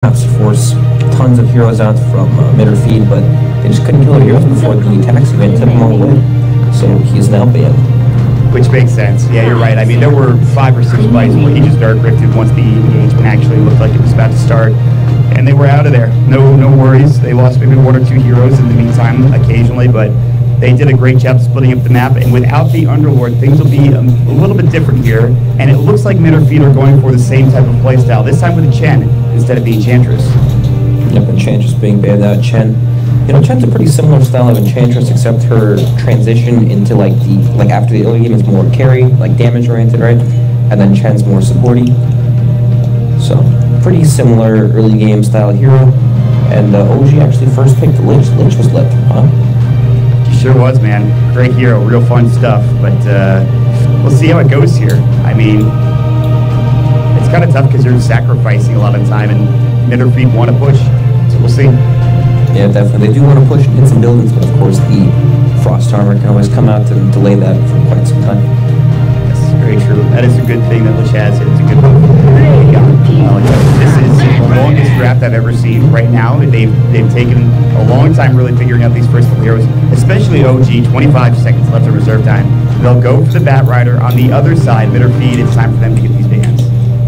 perhaps force tons of heroes out from mid or feed, but they just couldn't kill their heroes before the attacks event took them all away. So he is now banned. Which makes sense. Yeah, you're right. I mean, there were 5 or 6 fights where he just dark rifted once the engagement actually looked like it was about to start, and they were out of there. No worries. They lost maybe 1 or 2 heroes in the meantime occasionally, but they did a great job splitting up the map, and without the Underlord, things will be a little bit different here, and it looks like mid or feed are going for the same type of playstyle, this time with a Chen instead of the Enchantress. Yep, Enchantress being banned out. Chen, you know, Chen's a pretty similar style of Enchantress, except her transition into like after the early game is more carry, like damage oriented, right? And then Chen's more supporty. So pretty similar early game style hero. And OG actually first picked Lynch. Lynch was lit, huh? He sure was, man. Great hero, real fun stuff. But we'll see how it goes here. I mean, it's kind of tough because you're sacrificing a lot of time, and mid or feed want to push. So we'll see. Yeah, definitely. They do want to push and hit some buildings, but of course the Frost Armor can always come out and delay that for quite some time. That's very true. That is a good thing that Lich has. It's a good one. This is the longest draft I've ever seen right now. They've taken a long time really figuring out these first couple heroes, especially OG, 25 seconds left of reserve time. They'll go for the Bat Rider. On the other side, mid or feed, it's time for them to get these bans.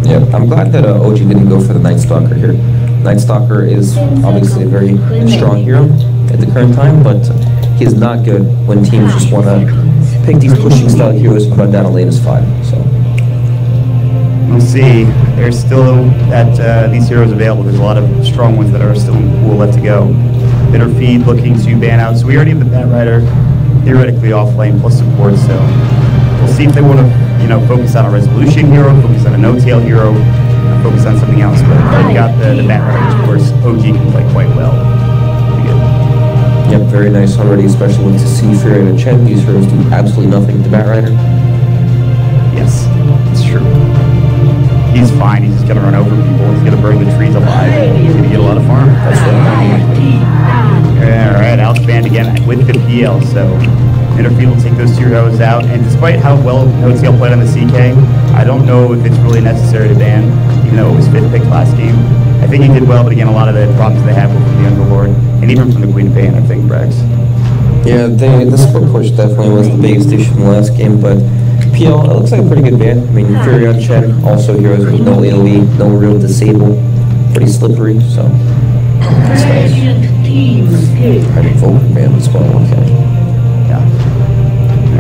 Yeah, I'm glad that OG didn't go for the Night Stalker here. Night Stalker is obviously a very strong hero at the current time, but he is not good when teams just want to pick these pushing style heroes and run down a latest 5. So we'll see. There's still these heroes available. There's a lot of strong ones that are still in the pool left to go. Mid or feed looking to ban out. So we already have the Bat Rider theoretically off lane plus support. So we'll see if they want to, focus on a resolution hero, focus on a no-tail hero, or focus on something else. But we got the Bat Rider, which of course OG can play quite well. Pretty good. Yep, very nice already, especially when to see Fury and Chen. These heroes do absolutely nothing to the Bat Rider. Yes, it's true. He's fine. He's just going to run over people. He's going to burn the trees alive. He's going to get a lot of farm. That's all right, out banned again with the PL. So mid or feed will take those 2 heroes out. And despite how well No-Tail played on the CK, I don't know if it's really necessary to ban, even though it was 5th pick last game. I think he did well, but again, a lot of the problems they had were from the Underlord, and even from the Queen of Pain, I think, Brax. Yeah, the support push definitely was the biggest issue in the last game, but PL, it looks like a pretty good ban. I mean, Fury on Chen, also heroes with no AoE, no real disable, pretty slippery, so that's nice. I think Vulcan ban as well, okay. Yeah.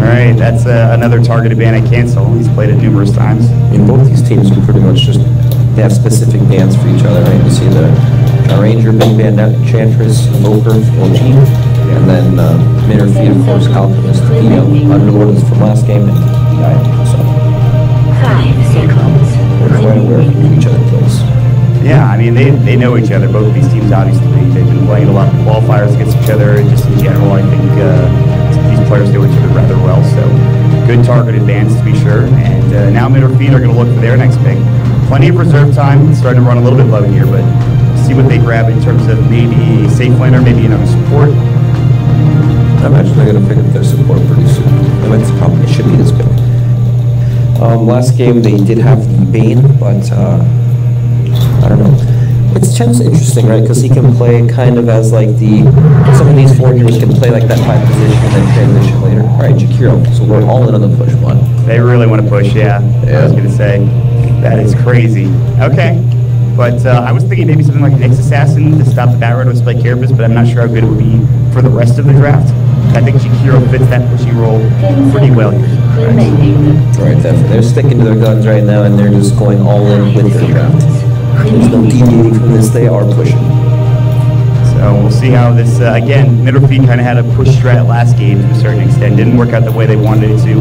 Alright, that's another targeted ban I cancel. He's played it numerous times. I mean, both these teams can pretty much just, they have specific bans for each other, right? You see the Ranger being banned out, Enchantress, Evoker, OG, and then mid or feed, of course, Alchemist, Underlord is from last game, and so we're quite aware of each other plays. Yeah, I mean, they know each other, both of these teams, obviously. They've been playing a lot of qualifiers against each other, and just in general, I think these players know each other rather well, so good targeted bans to be sure. And now mid or feed are going to look for their next pick. Plenty of reserve time. It's starting to run a little bit low here, but see what they grab in terms of maybe safe laner, maybe another support. I imagine they're going to pick up their support pretty soon. It's probably should be this pick. Last game they did have the Bane, but I don't know. It's Chen's interesting, right? Because he can play kind of as like some of these 4 heroes can play like that 5 position and then transition later. All right, Jakiro. So we're all in on the push one. They really want to push, yeah. I was going to say that is crazy. Okay. But I was thinking maybe something like an X-Assassin to stop the Bat Rider with Spike Carapace, but I'm not sure how good it would be for the rest of the draft. I think Jakiro fits that pushing role pretty well here. Right, definitely. They're sticking to their guns right now, and they're just going all in with their draft. There's no deviating from this. They are pushing. So we'll see how this, again, mid or feed kind of had a push strat last game to a certain extent. Didn't work out the way they wanted it to.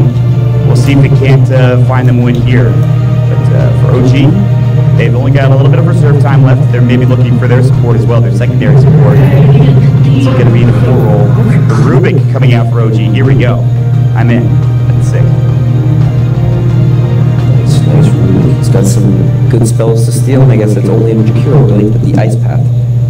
We'll see if it can't find them win here. But for OG, they've only got a little bit of reserve time left. They're maybe looking for their support as well, their secondary support. It's going to be the full role. The Rubik coming out for OG. Here we go. I'm in. That's sick. Nice Rubik. He's got some good spells to steal, and I guess it's only in Jakiro really, but the Ice Path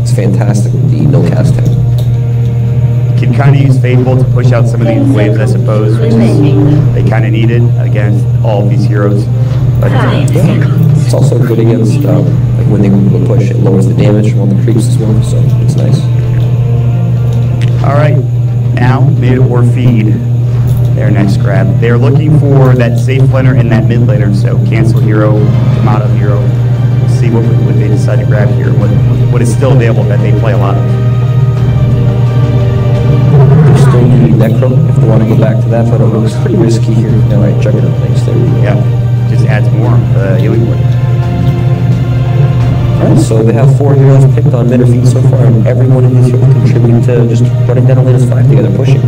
is fantastic with the no cast tag. You can kind of use Faithful to push out some of these waves, I suppose, which is they kind of needed against all of these heroes. But It's also good against, like when they will push, it lowers the damage from all the creeps as well, so it's nice. All right, now mid or feed. Their next grab. They're looking for that safe laner and that mid laner, so cancel hero, Kamado hero. We'll see what they decide to grab here, what is still available that they play a lot of. There's still the Necro, if they want to go back to that, but it looks pretty risky here. All right, Juggernaut, thanks there. Yeah, just adds more healing wood. Alright, so they have 4 heroes picked on mid or feed so far, and every one of these heroes contribute to just running down the latest 5 together, pushing.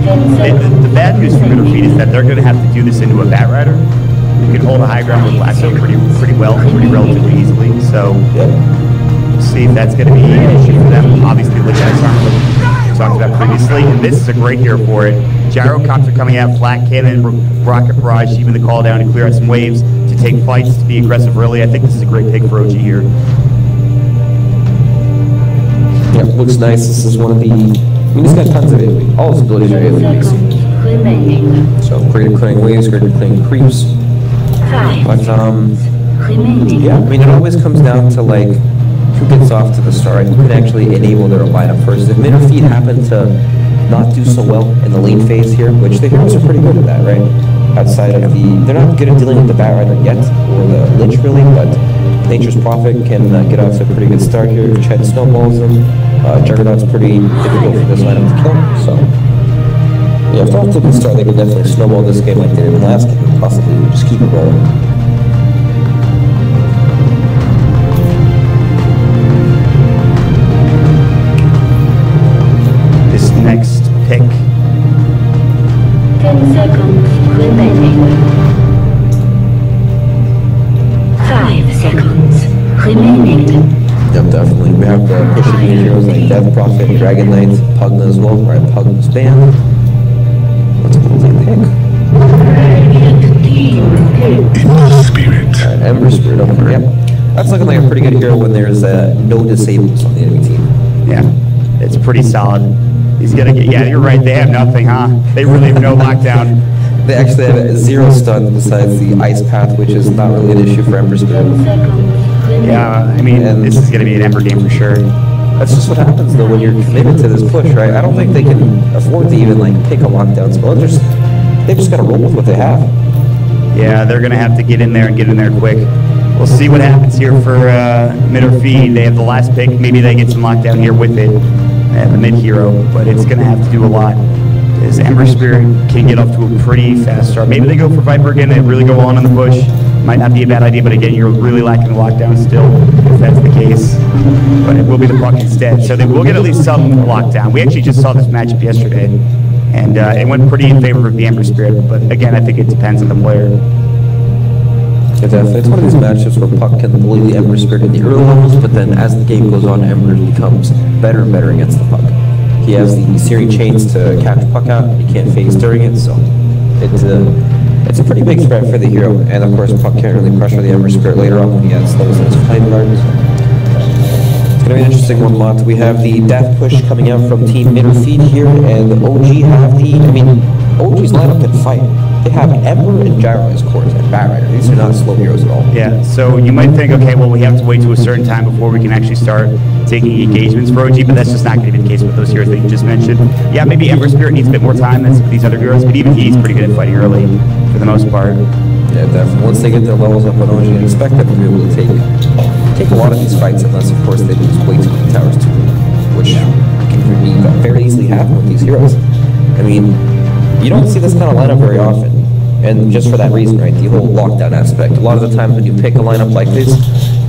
The bad news for mid or feed is that they're going to have to do this into a Bat Rider. You can hold a high ground with Lasso pretty well, pretty relatively easily, so see if that's going to be an issue for them. Obviously, look at Armor we talked about previously, and this is a great hero for it. Gyrocopter coming out, flat cannon, rocket barrage, even the call down to clear out some waves, to take fights, to be aggressive early. I think this is a great pick for OG here. Yeah, looks nice. This is one of the, I mean, he's got tons of AoE. All his abilities are AoE basically. So great at clearing waves, great at clearing creeps. But yeah, I mean, it always comes down to like who gets off to the start, who can actually enable their lineup first. If mid or feed happen to not do so well in the late phase here, which the heroes are pretty good at that, right? Outside of they're not good at dealing with the Bat Rider yet, or the Lich really, but Nature's Prophet can get off to a pretty good start here. Chet snowballs them. Juggernaut's pretty difficult for this lineup to kill, so yeah, if they're off to a good start, they can definitely snowball this game like they did in the last game, possibly just keep it rolling. This next pick. 10 seconds remaining. 5 seconds remaining. Yep, definitely. We have the pushing heroes like Death Prophet, Dragon Knight, Pugna as well. Alright, Pugna's banned. Let's pull the pick. Alright, Ember Spirit over here. Yep. That's looking like a pretty good hero when there's no disables on the enemy team. Yeah, it's pretty solid. He's gonna get, yeah, you're right, they have nothing, huh? They really have no lockdown. They actually have 0 stuns besides the Ice Path, which is not really an issue for Ember Spirit. Yeah, I mean, this is gonna be an Ember game for sure. That's just what happens though when you're committed to this push, right? I don't think they can afford to even like pick a lockdown spell. They've just gotta roll with what they have. Yeah, they're gonna have to get in there and get in there quick. We'll see what happens here for mid or feed. They have the last pick. Maybe they get some lockdown here with it. They have the mid hero, but it's gonna have to do a lot. As Ember Spirit can get off to a pretty fast start. Maybe they go for Viper again. They really go on the push. Might not be a bad idea, but again, you're really lacking the lockdown still, if that's the case. But it will be the Puck instead. So they will get at least some lockdown. We actually just saw this matchup yesterday, and it went pretty in favor of the Ember Spirit. But again, I think it depends on the player. Yeah, definitely. It's one of these matchups where Puck can bully the Ember Spirit in the early levels, but then as the game goes on, Ember becomes better and better against the Puck. He has the Searing Chains to catch Puck out. He can't phase during it, so it's a pretty big threat for the hero. And of course, Puck can't really pressure the Ember Spirit later on when he has those in his flame gardens. It's going to be an interesting one, Mott. We have the Death Push coming out from Team Mid or Feed here, and the OG have OG's lineup can fight. They have Ember and Gyro as cores and Bat Rider. These are not slow heroes at all. Yeah, so you might think, okay, well, we have to wait to a certain time before we can actually start taking engagements for OG, but that's just not going to be the case with those heroes that you just mentioned. Yeah, maybe Ember Spirit needs a bit more time than some of these other heroes, but even he's pretty good at fighting early for the most part. Yeah, definitely. Once they get their levels up on OG, I expect them to be able to take a lot of these fights, unless, of course, they lose way too many towers too, which can very easily happen with these heroes. I mean, you don't see this kind of lineup very often, and just for that reason, right, the whole lockdown aspect. A lot of the times when you pick a lineup like this,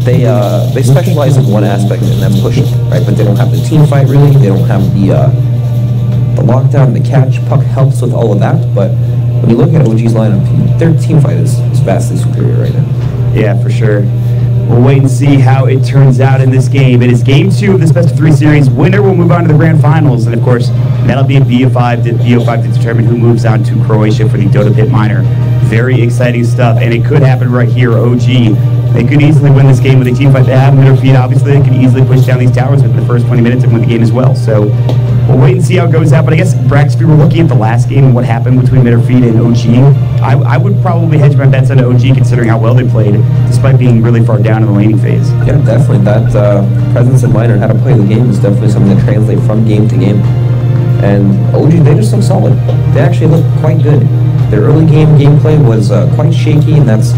they specialize in one aspect and then push it, right, but they don't have the team fight really, they don't have the lockdown, the catch. Puck helps with all of that, but when you look at OG's lineup, their team fight is vastly superior right now. Yeah, for sure. We'll wait and see how it turns out in this game. It is Game 2 of this best-of-3 series. Winner will move on to the Grand Finals, and of course, that'll be a BO5 to determine who moves on to Croatia for the Dota Pit Minor. Very exciting stuff, and it could happen right here. OG, they could easily win this game with a team fight they have. Mid or Feed, obviously, they can easily push down these towers within the first 20 minutes and win the game as well. So we'll wait and see how it goes out. But I guess, Brax, if we were looking at the last game and what happened between Mitterfeed and OG, I would probably hedge my bets on OG considering how well they played, despite being really far down in the laning phase. Yeah, definitely. That presence in mind and how to play the game is definitely something that translates from game to game. And OG, they just look solid. They actually look quite good. Their early game gameplay was quite shaky, and that's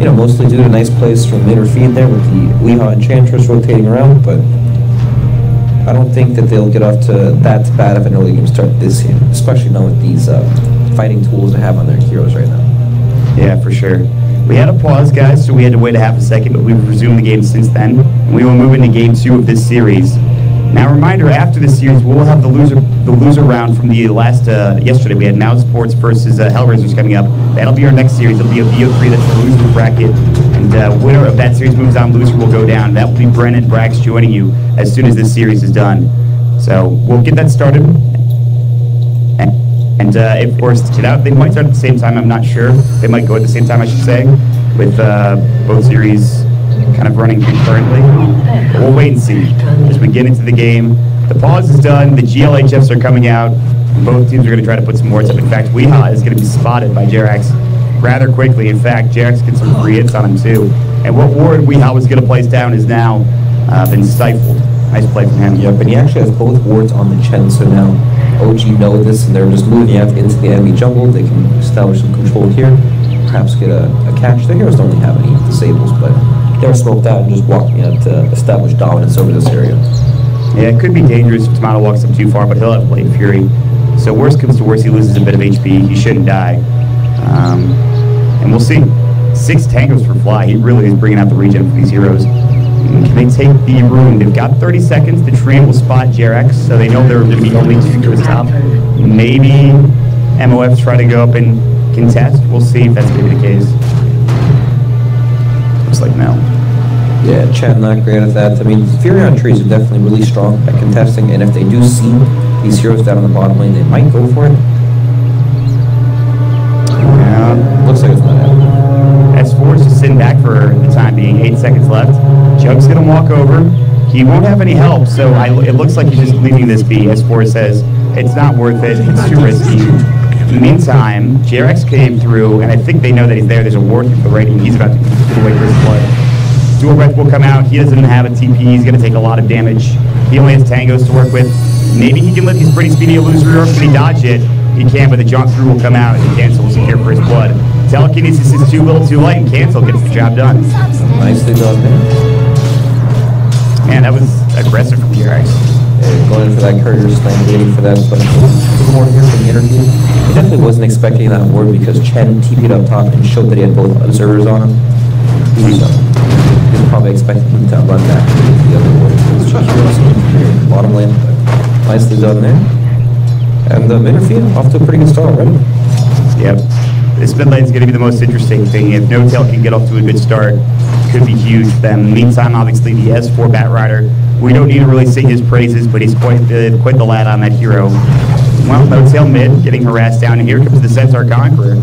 mostly due to nice plays from Mitterfeed there with the Weehaw Enchantress rotating around, but I don't think that they'll get off to that bad of an early game start this game, especially now with these fighting tools they have on their heroes right now. Yeah, for sure. We had a pause, guys, so we had to wait a half a second, but we've resumed the game since then, and we will move into Game 2 of this series. Now, reminder, after this series, we'll have the loser round from the last, yesterday. We had Now Sports versus Hellraisers coming up. That'll be our next series. It'll be a VO3, that's the loser bracket. And winner of that series moves on, loser will go down. That will be Brennan Brax joining you as soon as this series is done. So we'll get that started. And if forced to get out, they might start at the same time, I'm not sure. They might go at the same time, I should say, with both series kind of running concurrently. But we'll wait and see as we get into the game. The pause is done. The GLHFs are coming out. Both teams are going to try to put some wards up. In fact, Weehaw is going to be spotted by Jerax rather quickly. In fact, Jerax gets some free hits on him too. And what ward Weehaw was going to place down is now been stifled. Nice play from him. Yep, and he actually has both wards on the Chen, so now OG know this, and they're just moving out into the enemy jungle. They can establish some control here, perhaps get a catch. Their heroes don't really have any disables, but they're smoked out and just walking out to establish dominance over this area. Yeah, it could be dangerous if Tomato walks up too far, but he'll have Blade Fury. So worst comes to worst, he loses a bit of HP. He shouldn't die. And we'll see. 6 tangos for Fly. He really is bringing out the regen for these heroes. Can they take the rune? They've got 30 seconds. The Treant will spot Jerax, so they know there are going to be only 2 to his top. Maybe MOFs try to go up and contest. We'll see if that's going to be the case. Looks like no. Yeah, Chat not great at that. I mean, Furion trees are definitely really strong at contesting, and if they do see these heroes down on the bottom lane, they might go for it. Yeah. Looks like it's not happening. S4 is just sitting back for the time being. 8 seconds left. Jug's going to walk over. He won't have any help, so it looks like he's just leaving this be. S4 says, it's not worth it. It's too risky. In the meantime, Jerax came through, and I think they know that he's there. There's a ward to the right, and he's about to get away for his blood. Dual Breath will come out. He doesn't have a TP. He's going to take a lot of damage. He only has tangos to work with. Maybe he can let these pretty speedy illusory orbs. Can he dodge it? He can, but the jaunt through will come out, and Cancel will secure for his blood. Telekinesis is too little too light, and Cancel gets the job done. Nicely done there. Man, that was aggressive from Jerax. Yeah, going in for that courier slam, waiting for that, but a little more here from the interview. He definitely wasn't expecting that ward because Chen TP'd up top and showed that he had both observers on him. He was probably expecting him to run back to the other ward. Bottom lane, but nicely done there. And the Mitterfeed off to a pretty good start already. Yep. This mid lane is going to be the most interesting thing. If No Tail can get off to a good start, it could be huge for them. Meantime, obviously, the S4 Bat Rider, we don't need to really sing his praises, but he's quite the lad on that hero. Well, No Tail mid, getting harassed down, and here comes the Centaur Conqueror.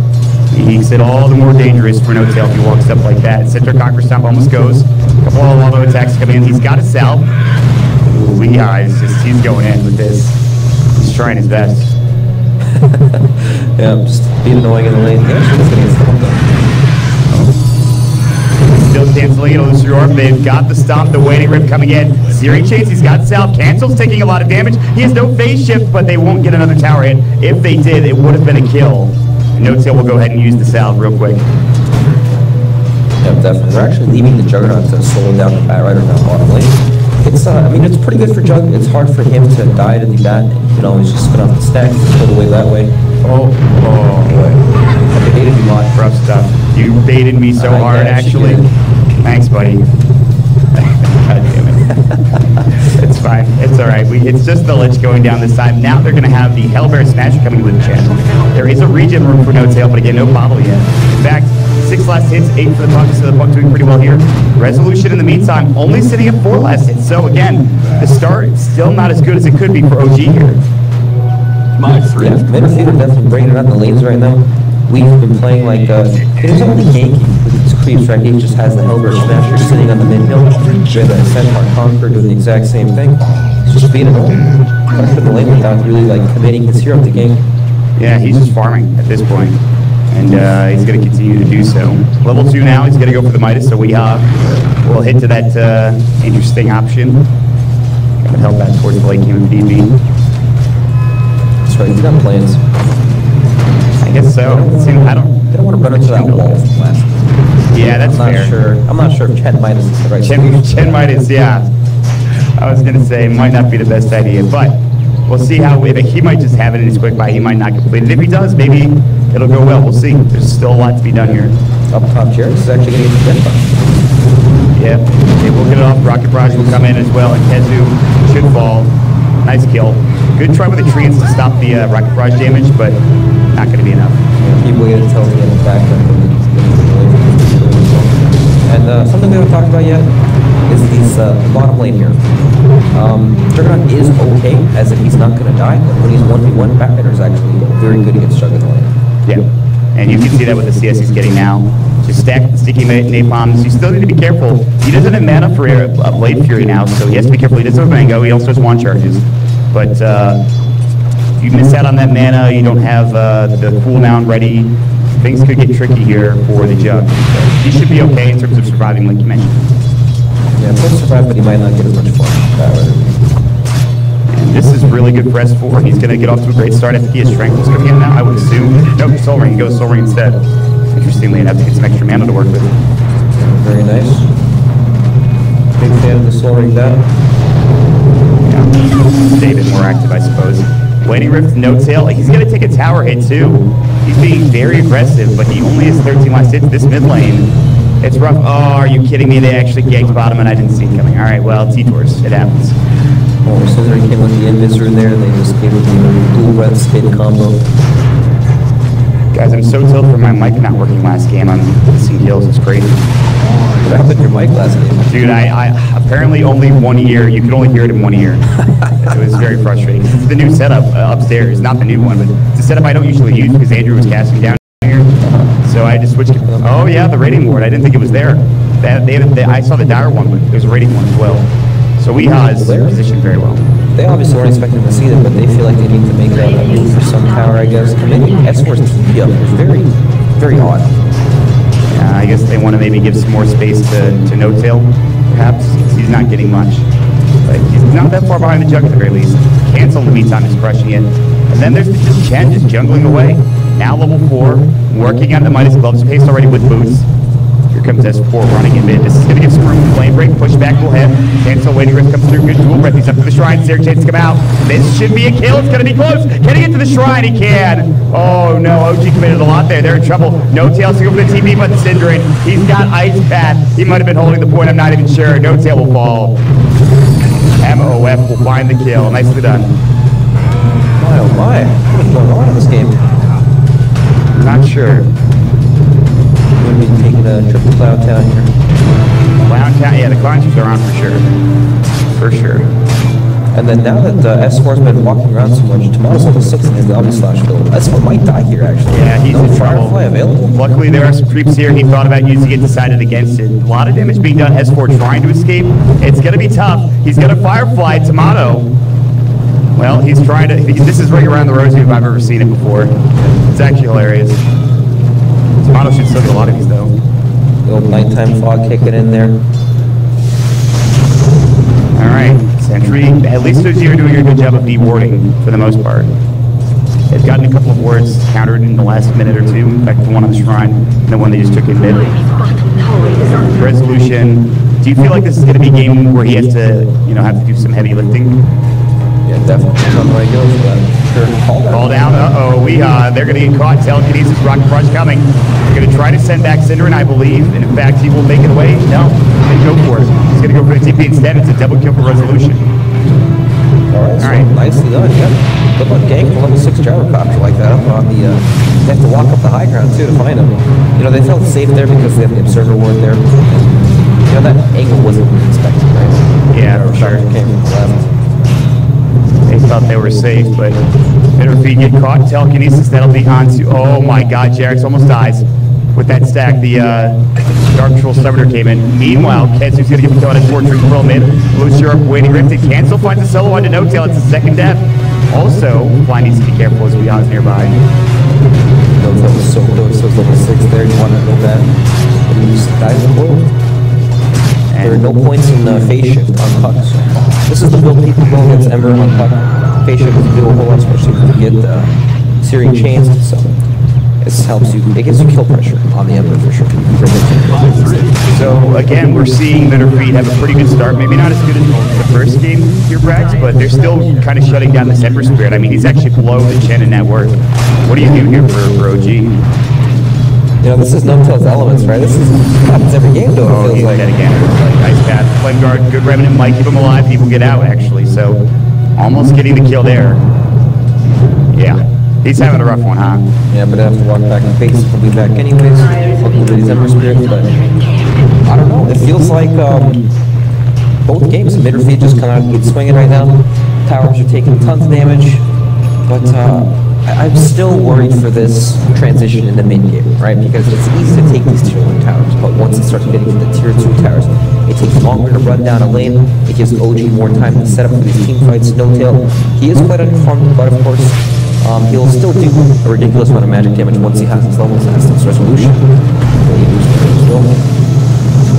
He makes it all the more dangerous for No Tail if he walks up like that. Centaur Conqueror stomp almost goes. A couple of auto attacks come in. He's got a salve. Weehaw is just, he's going in with this. He's trying his best. Yeah, just being annoying in the lane. Yeah, she's going to get stomped though. Still canceling it, illusory orb. They've got the stomp, the waiting rip coming in. Searing Chase, he's got salve. Cancel's taking a lot of damage. He has no phase shift, but they won't get another tower hit. If they did, it would have been a kill. No Tail will go ahead and use the salve real quick. Yeah, definitely. They're actually leaving the Juggernaut to slow down the Bat Rider down bottom lane. It's, I mean, it's pretty good for Jug. It's hard for him to die to the bat. You can always just spin off the stack and pull away that way. Oh boy. I baited you a lot. Rough stuff. You baited me so hard, actually. Thanks, buddy. God damn it. It's fine. It's all right. It's just the Lich going down this time. Now they're going to have the Hellbear Smasher coming with the channel. There is a regen room for No Tail, but again, no bottle yet. In fact, 6 last hits, 8 for the Puck, so the Puck doing pretty well here. Resolution in the meantime, only sitting at 4 last hits. So again, the start still not as good as it could be for OG here. My friend. Yeah, Mitterfeed are definitely bringing it out in the lanes right now. we've been playing like, there's only Yankee with these creeps, right? He just has the Hellbird Smasher sitting on the mid-hill, with a Centaur Conqueror doing the exact same thing. He's just being annoying. Pressure the lane without really like committing his hero to gank. Yeah, he's just farming at this point, and he's going to continue to do so. Level 2 now, he's going to go for the Midas, so we will hit to that interesting option. That would help out towards the late game of DB. That's right, he's got plans. I guess so. They don't want to run into that wall from last game. Yeah, that's fair. I'm not sure if Chen Midas is the right Chen Midas, yeah. I was going to say, might not be the best idea, but we'll see how, he might just have it in his quick buy, he might not complete it. If he does, maybe it'll go well, we'll see. There's still a lot to be done here. Up top, Jared is actually going to get the Gen Buff. Yep, okay, we'll get it off. Rocket Barrage will come in as well, and Kezu should fall. Nice kill. Good try with the treants to stop the Rocket Barrage damage, but not going to be enough. Yeah, he waited until he had the back and something we haven't talked about yet is these bottom lane here. Juggernaut is okay, as if he's not going to die, but when he's 1v1, Backbiter is actually very good against Juggernaut. Yeah, and you can see that with the CS he's getting now. Just stack the sticky napalms. You still need to be careful. He doesn't have mana for Blade Fury now, so he has to be careful. He doesn't have Mango, he also has Wand Charges. But if you miss out on that mana, you don't have the cooldown ready, things could get tricky here for the Jug. He should be okay in terms of surviving, like you mentioned. Yeah, he'll survive, but he might not get as much fun. And this is really good for S4. He's going to get off to a great start. I think he has Strength coming in now, I would assume. No, Soul Ring. He goes Soul Ring instead. Interestingly enough, to get some extra mana to work with. Very nice. Big fan of the Soul Ring down. Yeah, stay a bit more active, I suppose. Waiting Rift, no tail. He's going to take a tower hit too. He's being very aggressive, but he only has 13 last hits this mid lane. It's rough. Oh, are you kidding me? They actually ganked bottom and I didn't see it coming. All right, well, T-Tours. It happens. Oh, so there came with the Invis rune there, and they just gave it the dual breath spin combo. Guys, I'm so tilted from my mic not working last game. I'm missing kills. It's crazy. What happened to your mic last game? Dude, I apparently only 1 ear. You could only hear it in 1 ear. It was very frustrating. This is the new setup upstairs, not the new one, but it's a setup I don't usually use because Andrew was casting down here. So I just switched. Oh yeah, the rating board. I didn't think it was there. I saw the dire one, but there's a rating one as well. So Weehaw is positioned very well. They obviously weren't expecting to see them, but they feel like they need to make a move for some tower, I guess. Maybe S4's TP up is very, very odd. Yeah, I guess they want to maybe give some more space to No-Tail, perhaps. He's not getting much. But he's not that far behind the Jug at the very least. Cancel in the meantime is crushing it. And then there's just Chen just jungling away. Now level 4, working on the Midas Gloves pace already with boots. Here comes S4 running in mid. This is going to give some room. Flame Break, pushback will hit. Cancel, Waiting Rift comes through. Good dual breath. He's up to the shrine. Zero chance to come out. This should be a kill. It's going to be close. Can he get to the shrine? He can. Oh no, OG committed a lot there. They're in trouble. No tail to go for the TP, but Syndering. He's got Ice Path. He might have been holding the point. I'm not even sure. No tail will fall. MOF will find the kill. Nicely done. My oh my. What's going on in this game? Not sure. We'll be taking a triple Cloud Town here. Clown Town, yeah, the Clown Chiefs are on for sure. For sure. And then now that S4's been walking around so much, Tomato's level 6 and has the Omni Slash build. S4 might die here, actually. Yeah, he's no in trouble. Firefly available. Luckily, there are some creeps here. He thought about using it, decided against it. A lot of damage being done. S4 trying to escape. It's going to be tough. He's got a Firefly. Tomato. Well, he's trying to. This is right around the rosy if I've ever seen it before. It's actually hilarious. Tomato should still get a lot of these, though. The old nighttime fog kicking in there. All right, Sentry. At least those here are doing a good job of de-warding for the most part. They've gotten a couple of wards countered in the last minute or two. In fact, the one on the shrine, and the one they just took in mid. Resolution. Do you feel like this is going to be a game where he has to, have to do some heavy lifting? Yeah, definitely. On the way he goes for that. Sure. Call down. Uh-oh. They're going to get caught. Telekinesis. Rocket Barrage coming. They're going to try to send back Synderen, I believe. And in fact, he will make it away. No. They go for it. He's going to go for the TP instead. It's a double kill for Resolution. All right. Nicely done. Yeah. Good luck gank for level 6 gyrocopter like that up on the, they have to walk up the high ground too to find him. They felt safe there because they have the observer ward there. That angle wasn't expected, right? Yeah, for sure. Came from the left. They thought they were safe, but Bitterfeed get caught. Telekinesis, that'll be onto. Oh my God, Jarex almost dies with that stack. The Dark Troll Summoner came in. Meanwhile, Ketsu's gonna give a kill on his 4-3 Pearl mid. Blue Syrup waiting, Rift to cancel, finds a solo onto No-Tail. It's a second death. Also, Fly needs to be careful as Leon's nearby. No-Tail was so close, so it was level 6 there. You want to know that? But he just dies in boiled. There are no points in phase shift on Puck. This is the build people go against Ember on Puck. Phase shift is a good whole lot, especially if you get Searing Chains. So this helps you, it gives you kill pressure on the Ember for sure. So again, we're seeing Bitterfeed have a pretty good start. Maybe not as good as the first game here, Brax, but they're still kind of shutting down this Ember Spirit. I mean, he's actually below the Chen in net worth. What do you do here for OG? You know, this is No-Tail's elements, right? This happens every game, though, it feels like. Dead again. Ice Path, Flame Guard, good Remnant might keep him alive. People get out, actually, so almost getting the kill there. Yeah, he's having a rough one, huh? Yeah, but I have to walk back in face. He'll be back anyways. Looking for these Ember Spirits, but I don't know. It feels like both games, Bitterfeed just kind of swinging right now. Towers are taking tons of damage, but I'm still worried for this transition in the mid game, right? Because it's easy to take these tier 1 towers, but once it starts getting to the tier 2 towers, it takes longer to run down a lane. It gives OG more time to set up for these team fights. No-Tail, he is quite underperformed, but of course, he'll still do a ridiculous amount of magic damage once he has his levels and has this resolution.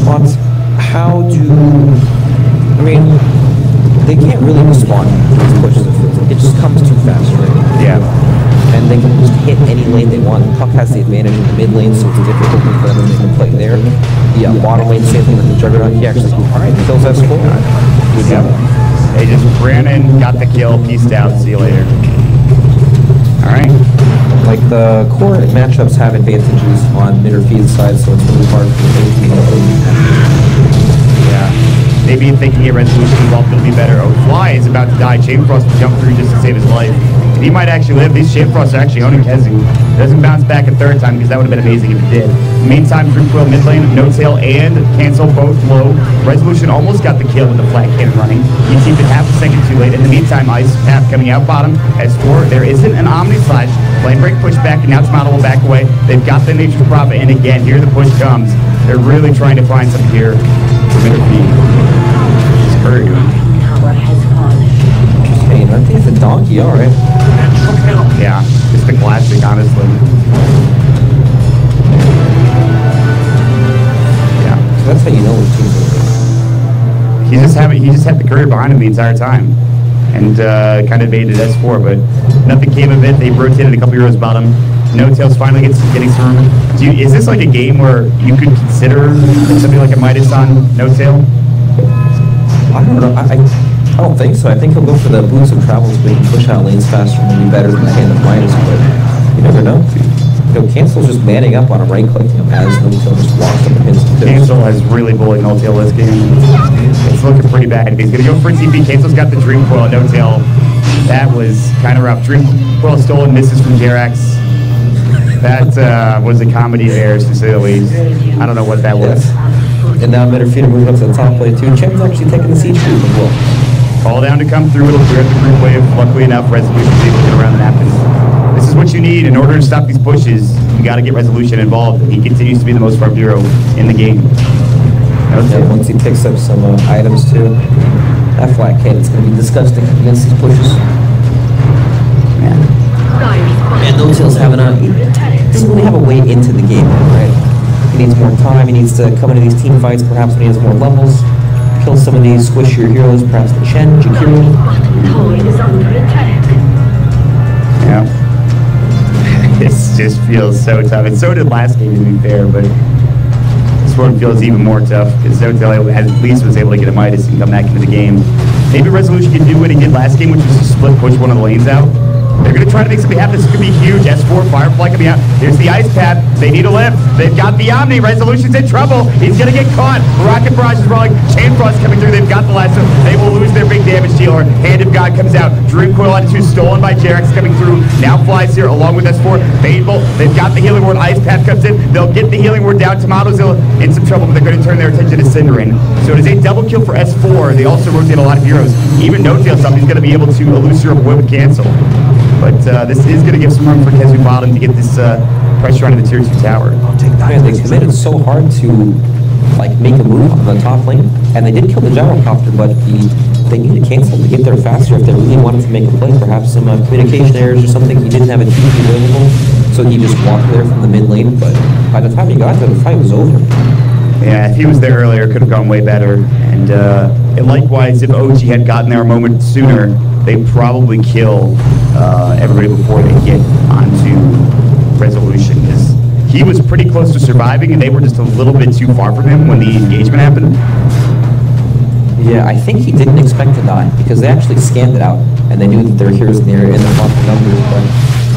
But how do, I mean, they can't really respond to these pushes. It just comes too fast, right? Yeah. And they can just hit any lane they want. Puck has the advantage in the mid lane, so it's difficult for them to make a play there. Yeah, bottom lane, same thing with the Juggernaut. He actually, alright, kills that score. Good job. They just ran in, got the kill, peaced out, see you later. Alright. Like the core matchups have advantages on Bitterfeed's side, so it's really hard for them to Yeah. Maybe thinking a resolution involved will be better. Oh, Fly is about to die. Chainfrost will jump through just to save his life. And he might actually live. These Chainfrosts are actually owning Kezu. Doesn't bounce back a third time because that would have been amazing if it did. Meantime, Dream Quill mid lane, No-Tail and Cancel both low. Resolution almost got the kill with the flat cannon running. He teamed it half a second too late. In the meantime, Ice Path coming out bottom. As for there isn't an Omni Slash. Flame Break push back, and now Tomato will back away. They've got the Nature's Prophet, and again, here the push comes. They're really trying to find something here for Bitterfeed. Hurt. Hey, I think it's a donkey, alright. Yeah, it's the classic, honestly. Yeah. So that's how you know what teams are. He just had the courier behind him the entire time. And kind of evaded S4, but nothing came of it. They rotated a couple heroes bottom. No-Tail's finally getting some. Is this like a game where you could consider something like a Midas on No-Tail? I don't know. I don't think so. I think he'll go for the boots of travels, but he can push out lanes faster and be better than the hand of Midas, but you never know. You know, Cancel's just manning up on him, right-clicking him as No-Tail just walks up against him. Cancel has really bullied No-Tail this game. It's looking pretty bad. He's going to go for a TP. Cancel's got the Dream Coil. No-Tail, that was kind of rough. Dream Coil stolen, misses from Jerax. That was a comedy of errors, to say the least. I don't know what that was. And now Bitterfeed moving up to the top play too. Champ's actually taking the siege group as well. Call down to come through. It'll clear the group wave. Luckily enough, Resolution's able to get around the napkins. This is what you need in order to stop these pushes. You got to get Resolution involved. He continues to be the most farmed hero in the game. Yeah, once he picks up some items too, that flat cannon's going to be disgusting against these pushes. And No-Tail's having he doesn't really have a way into the game, right? He needs more time, he needs to come into these team fights, perhaps when he has more levels, kill some of these squishier heroes, perhaps the Chen, Jakiri. Yeah. This just feels so tough. And so did last game, to be fair, but this one feels even more tough because No-Tail at least was able to get a Midas and come back into the game. Maybe Resolution can do what he did last game, which was to split push one of the lanes out. They're going to try to make something happen. This could be huge. S4, Firefly coming out. Here's the Ice Path. They need a lift. They've got the Omni. Resolution's in trouble. He's going to get caught. Rocket Barrage is rolling. Chain Frost coming through. They've got the lasso. They will lose their big damage dealer. Hand of God comes out. Dream Coil on 2, stolen by Jarex coming through. Now flies here along with S4. Bane Bolt. They've got the Healing Ward. Ice Path comes in. They'll get the Healing Ward down. Tomato's in some trouble, but they're going to turn their attention to Cinderin. So it is a double kill for S4. They also rotate a lot of heroes. Even No-Tail somebody's going to be able to elude your avoid with cancel. But this is going to give some room for Kezu Bottom to get this pressure onto the tier 2 tower. Man, they committed so hard to make a move on the top lane, and they did kill the gyrocopter, but they needed to cancel to get there faster if they really wanted to make a play. Perhaps some communication errors or something. He didn't have a TP available, so he just walked there from the mid lane. But by the time he got there, the fight was over. Yeah, if he was there earlier, it could have gone way better. And likewise, if OG had gotten there a moment sooner, they'd probably kill everybody before they get onto Resolution. Because he was pretty close to surviving, and they were just a little bit too far from him when the engagement happened. Yeah, I think he didn't expect to die, because they actually scanned it out, and they knew that there were heroes in the area and there were numbers, but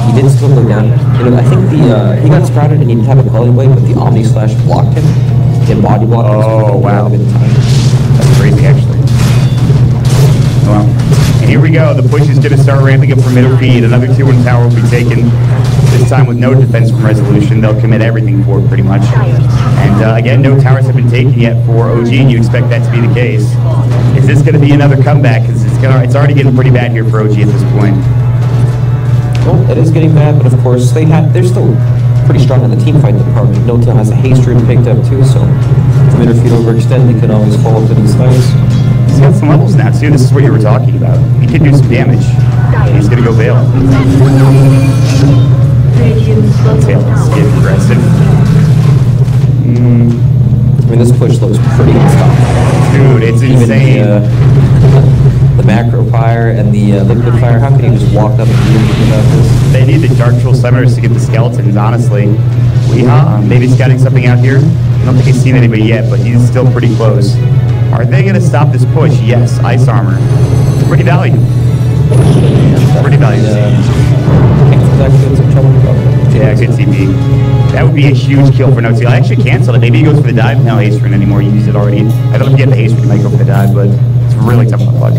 he did still go down. You know, I think he got sprouted and he didn't have a Quelling Blade, but the Omni Slash blocked him. He had body block. Oh, wow. That's crazy, actually. Well, and here we go. The push is going to start ramping up for middle feed. Another 2-1 tower will be taken, this time with no defense from Resolution. They'll commit everything for it, pretty much. And again, no towers have been taken yet for OG, and you expect that to be the case. Is this going to be another comeback? Because it's already getting pretty bad here for OG at this point. Well, it is getting bad, but of course, they're still pretty strong in the team fight department. No-Tail has a haste rune picked up too, so if the middle feed overextend, they can always follow up to these fights. He's got some levels now too. This is what you were talking about. He can do some damage. He's going to go Veil. Tail is getting aggressive. I mean, this push looks pretty unstoppable. Dude, it's insane. The macro fire and the liquid fire, how can you just walk up and do anything about this? They need the Dark Troll Summoners to get the skeletons, honestly. Maybe scouting something out here. I don't think he's seen anybody yet, but he's still pretty close. Are they going to stop this push? Yes, Ice Armor. Pretty valiant. Pretty valiant. Yeah, good TP. That would be a huge kill for No-Tail. I actually canceled it. Maybe he goes for the dive. No haste rune anymore. He used it already. I don't know if you get the haste rune, you might go for the dive, but it's really tough on the plug.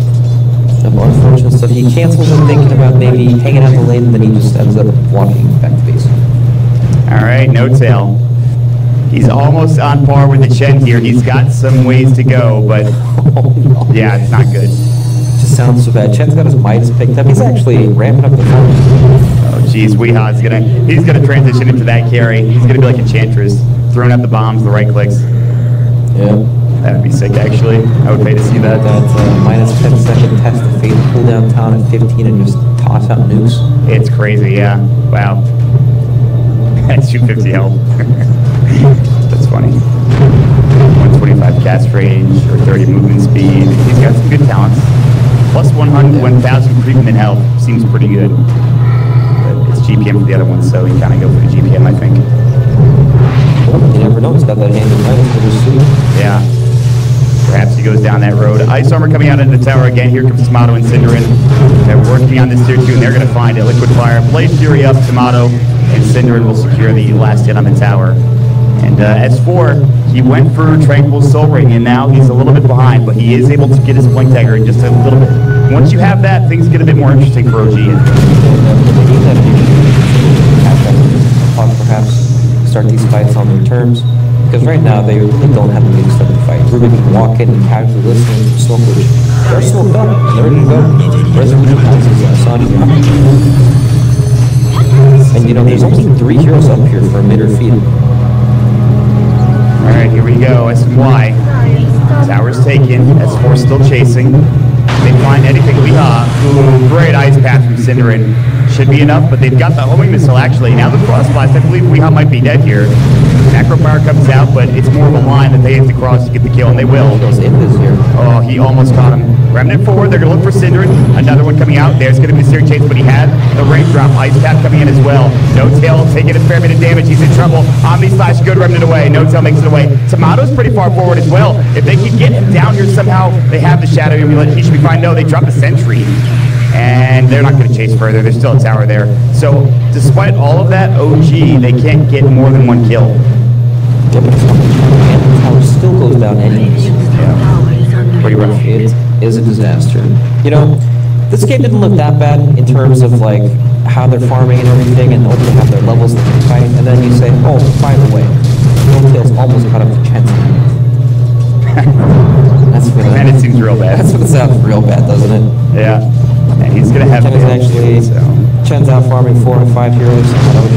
Some unfortunate stuff. He cancels him thinking about maybe hanging out the lane, and then he just ends up walking back to base. All right, No-Tail. He's almost on par with the Chen here. He's got some ways to go, but yeah, it's not good. It just sounds so bad. Chen's got his Midas picked up. He's actually ramping up the phone. Oh, geez, Weeha's he's gonna transition into that carry. He's gonna be like Enchantress, throwing out the bombs, the right clicks. Yeah. That would be sick, actually. I would pay to see that. That minus 10-second test the Fate cooldown town at 15 and just toss out nukes. It's crazy, yeah. Wow. That's 250 health. That's funny. 125 cast range or 30 movement speed. He's got some good talents. Plus 1,000 creeping in health seems pretty good. But it's GPM for the other one, so you kind of go for the GPM, I think. Well, you never know. He's got that hand in minus for his suit. Yeah. Perhaps he goes down that road. Ice Armor coming out into the tower again. Here comes Tomato and Cinderin. They're working on this tier 2, and they're going to find a Liquid Fire. Blade Fury up, Tomato, and Cinderin will secure the last hit on the tower. And S4, he went for Tranquil Soul Ring, and now he's a little bit behind, but he is able to get his Blink Dagger in just a little bit. Once you have that, things get a bit more interesting for OG. Perhaps start these fights on their terms. Because right now, they don't have the biggest of the fight. Ruben can walk in and casually listen to smoke, which they're smoked up, and they're ready to go. Resolution has his Sanji. And you know, there's only 3 heroes up here for a mid or feed. Alright, here we go. S&Y. Tower's taken. S4 still chasing. They find anything Weeha. Ooh, great Ice Path from Cinderin. Should be enough, but they've got the homing missile actually. Now the Frost Blast, I believe Weeha might be dead here. Macro Fire comes out, but it's more of a line that they have to cross to get the kill, and they will. Oh, he almost caught him. Remnant forward, they're going to look for Cinderin. Another one coming out. There's going to be a serious chase, but he had the raindrop. Ice Path coming in as well. No-Tail taking a fair bit of damage. He's in trouble. Omni Slash, good Remnant away. No-Tail makes it away. Tomato's pretty far forward as well. If they can get him down here somehow, they have the Shadow Amulet. He should be fine. find no, they drop a sentry, and they're not going to chase further. There's still a tower there. So despite all of that, OG, they can't get more than one kill. And the tower still goes down anyways. Yeah. Pretty rough. It is a disaster. You know, this game didn't look that bad in terms of like how they're farming and everything, and only have their levels that they fight, and then you say, oh, by the way, Tails almost caught up to Chen. And it seems real bad. That's what it sounds real bad, doesn't it? Yeah. And he's going to have Chen is actually, Chen's out farming 4 and 5 heroes on OG.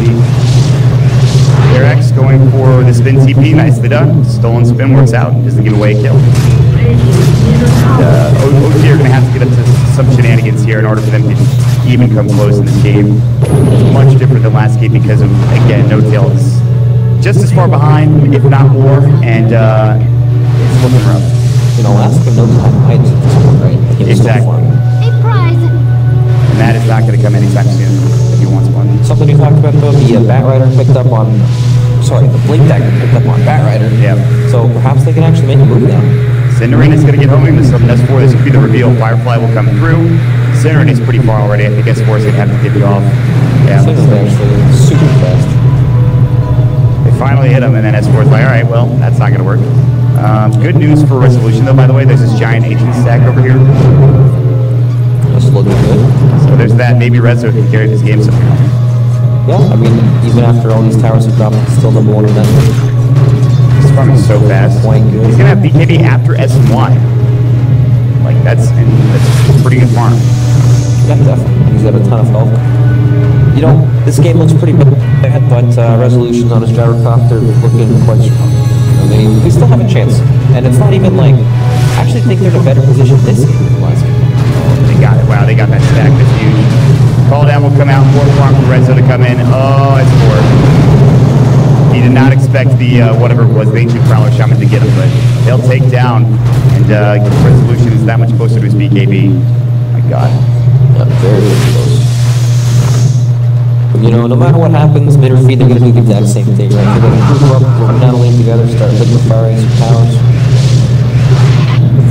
X going for the spin TP, nicely done. Stolen spin works out, doesn't give away a kill. OG are going to have to get up to some shenanigans here in order for them to even come close in this game. It's much different than last game because of, again, No Tail is just as far behind, if not more, and it's looking rough. You know, last game, No Tail had heights at this point, right? Exactly. A prize. And that is not going to come anytime soon if he wants one. Something you talked about, though, the Batrider picked up on, sorry, the Blink Dagger picked up on Batrider. Yeah. So perhaps they can actually make a move now. Cinderace is going to get homing this S4. This could be the reveal. Firefly will come through. Cinderace is pretty far already. I think S4 is going to have to give it off. Yeah. Cinderace actually super fast. They finally hit him, and then S4 is like, all right, well, that's not going to work. Good news for Resolution, though, by the way. There's this giant agent stack over here. That's looking good. So there's that. Maybe Rezo can carry this game somehow. Yeah, I mean, even after all these towers have dropped, it's still number 1 in that. He's farming so fast. He's going to have BKB after S and Y. Like, that's a pretty good farm. Yeah, definitely. He's got a ton of health. You know, this game looks pretty bad, but Resolution's on his gyrocopter looking quite strong. You know, they still have a chance. And it's not even like, I actually think they're in a better position this game than last game. They got it. Wow, they got that stack. That's huge. Call down will come out. 4th farm for Rezo to come in. Oh, it's 4. He did not expect the, whatever it was, the Ancient Prowler Shaman to get him, but they'll take down. And Resolution is that much closer to his BKB. My God. Yeah, very, very close. But, you know, no matter what happens, mid or feed, they're going to do the exact same thing, right? They're going to group up, run down a lane together, start liquefying some towers.